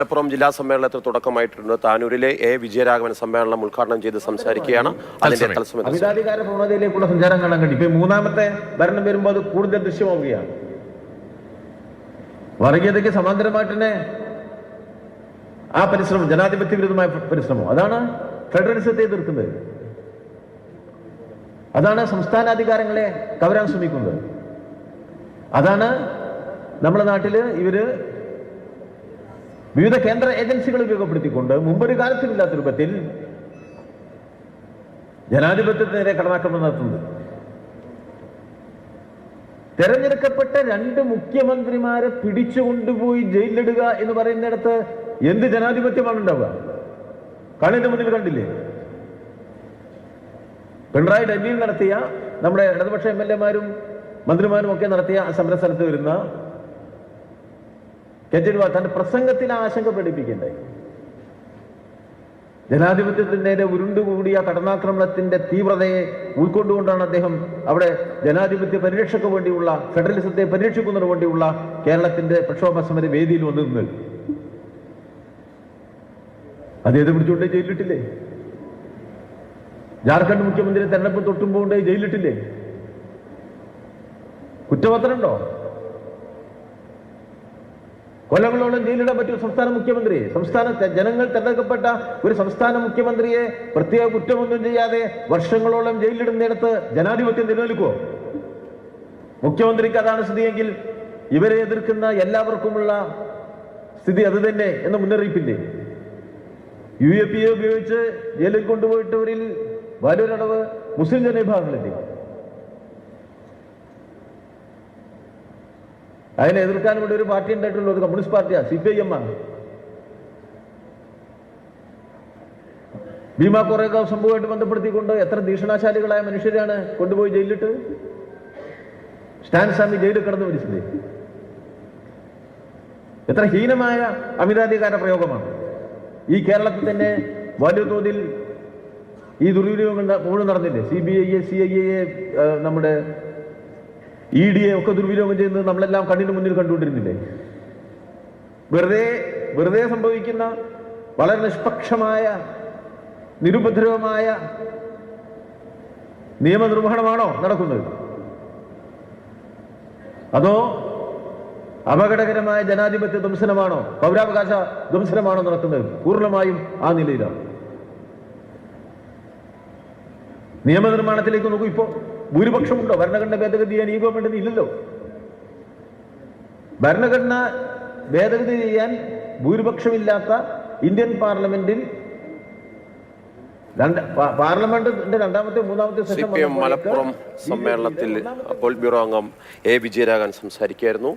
മലപ്പുറം ജില്ലാ സമ്മേളനത്തിൽ തുടക്കമായിട്ടുണ്ട്. താനൂരിലെ വിജയരാഘവൻ സമ്മേളനം ഉദ്ഘാടനം ചെയ്ത് സംസാരിക്കുകയാണ്. അതിന്റെ അമിതാധികാര പ്രവണതയിലേക്കുള്ള സഞ്ചാരം കാണാൻ കഴിയും. ഇപ്പൊ മൂന്നാമത്തെ ഭരണം വരുമ്പോൾ അത് കൂടുതൽ ദൃശ്യമാവുകയാണ്. വർഗീയതയ്ക്ക് സമാന്തരമായിട്ട് തന്നെ ആ പരിശ്രമം, ജനാധിപത്യ വിരുദ്ധമായ പരിശ്രമം, അതാണ് ഫെഡറലിസത്തെ എതിർക്കുന്നത്. അതാണ് സംസ്ഥാനാധികാരങ്ങളെ കവരാൻ ശ്രമിക്കുന്നത്. അതാണ് നമ്മുടെ നാട്ടില് ഇവര് വിവിധ കേന്ദ്ര ഏജൻസികൾ ഉപയോഗപ്പെടുത്തിക്കൊണ്ട് മുമ്പൊരു കാലത്തിലില്ലാത്ത രൂപത്തിൽ ജനാധിപത്യത്തിനെതിരെ കടന്നാക്രമണം നടത്തുന്നത്. തെരഞ്ഞെടുക്കപ്പെട്ട 2 മുഖ്യമന്ത്രിമാരെ പിടിച്ചുകൊണ്ടുപോയി ജയിലിലിടുക എന്ന് പറയുന്നിടത്ത് എന്ത് ജനാധിപത്യമാണ് ഉണ്ടാവുക? കണ്ണിന്റെ മുന്നിൽ കണ്ടില്ലേ? പിണറായി ഡൽഹിയിൽ നടത്തിയ, നമ്മുടെ ഇടതുപക്ഷ MLA-മാരും മന്ത്രിമാരും ഒക്കെ നടത്തിയ സമരസ്ഥലത്ത് വരുന്ന കേജ്രിവാൾ തന്റെ പ്രസംഗത്തിൽ ആശങ്ക പ്രകടിപ്പിക്കേണ്ടായി. ജനാധിപത്യത്തിന്റെ ഉരുണ്ടുകൂടിയ കടന്നാക്രമണത്തിന്റെ തീവ്രതയെ ഉൾക്കൊണ്ടുകൊണ്ടാണ് അദ്ദേഹം അവിടെ ജനാധിപത്യ പരിരക്ഷയ്ക്ക് വേണ്ടിയുള്ള, ഫെഡറലിസത്തെ പരിരക്ഷിക്കുന്നതിന് വേണ്ടിയുള്ള കേരളത്തിന്റെ പ്രക്ഷോഭ സമര വേദിയിൽ വന്നു നിന്നത്. അദ്ദേഹത്തെ പിടിച്ചുകൊണ്ട് ജയിലിട്ടില്ലേ? ജാർഖണ്ഡ് മുഖ്യമന്ത്രി തെരഞ്ഞെടുപ്പ് തൊട്ടുമ്പോൾ ജയിലിട്ടില്ലേ? കുറ്റപത്രമുണ്ടോ? കൊല്ലങ്ങളോളം ജയിലിടാൻ പറ്റിയ സംസ്ഥാന മുഖ്യമന്ത്രി, സംസ്ഥാനത്തെ ജനങ്ങൾ തെരഞ്ഞെടുക്കപ്പെട്ട ഒരു സംസ്ഥാന മുഖ്യമന്ത്രിയെ പ്രത്യേക കുറ്റമൊന്നും ചെയ്യാതെ വർഷങ്ങളോളം ജയിലിടുന്നിടത്ത് ജനാധിപത്യം നിലനിൽക്കുമോ? മുഖ്യമന്ത്രിക്ക് അതാണ് സ്ഥിതിയെങ്കിൽ ഇവരെ എതിർക്കുന്ന എല്ലാവർക്കുമുള്ള സ്ഥിതി അത് തന്നെ എന്ന മുന്നറിയിപ്പില്ലേ? UAPA ഉപയോഗിച്ച് ജയിലിൽ കൊണ്ടുപോയിട്ടവരിൽ വലിയൊരളവ് മുസ്ലിം ജനവിഭാഗങ്ങളില്ലേ? അതിനെ എതിർക്കാൻ ഇവിടെ ഒരു പാർട്ടി ഉണ്ടായിട്ടുള്ളത് കമ്മ്യൂണിസ്റ്റ് പാർട്ടിയാണ്, CPIM ആണ്. ഭീമാ കൊറേഗാവ് സംഭവമായിട്ട് ബന്ധപ്പെടുത്തിക്കൊണ്ട് എത്ര ഭീഷണാശാലികളായ മനുഷ്യരാണ് കൊണ്ടുപോയി ജയിലിട്ട്. സ്റ്റാൻ സ്വാമി ജയിലിൽ കിടന്നു മരിച്ചത് എത്ര ഹീനമായ അമിതാധികാര പ്രയോഗമാണ്. ഈ കേരളത്തിൽ തന്നെ വലിയ തോതിൽ ഈ ദുർവിനിയോഗം മുഴുവൻ നടന്നില്ലേ? CBI, CIA, നമ്മുടെ EDA ഒക്കെ ദുർവിനിയോഗം ചെയ്യുന്നത് നമ്മളെല്ലാം കണ്ണിന് മുന്നിൽ കണ്ടുകൊണ്ടിരുന്നില്ലേ? വെറുതെ സംഭവിക്കുന്ന വളരെ നിഷ്പക്ഷമായ, നിരുപദ്രവമായ നിയമനിർവഹണമാണോ നടക്കുന്നത്? അതോ അപകടകരമായ ജനാധിപത്യ ധ്വംസനമാണോ, പൗരാവകാശ ധ്വംസനമാണോ നടക്കുന്നത്? പൂർണ്ണമായും ആ നിലയിലാണ്. നിയമനിർമ്മാണത്തിലേക്ക് നോക്കൂ. ഇപ്പോ ഭൂരിപക്ഷമുണ്ടോ? ഭരണഘടന ഭേദഗതി ചെയ്യാൻ ഈ ഗവൺമെന്റിന് ഇല്ലല്ലോ. ഭരണഘടന ഭേദഗതി ചെയ്യാൻ ഭൂരിപക്ഷമില്ലാത്ത ഇന്ത്യൻ പാർലമെന്റിൽ പാർലമെന്റിന്റെ രണ്ടാമത്തെ മൂന്നാമത്തെ സെഷൻ മലപ്പുറം സമ്മേളനത്തിൽ പോളിറ്റ് ബ്യൂറോ അംഗം വിജയരാഘവൻ സംസാരിക്കുകയായിരുന്നു.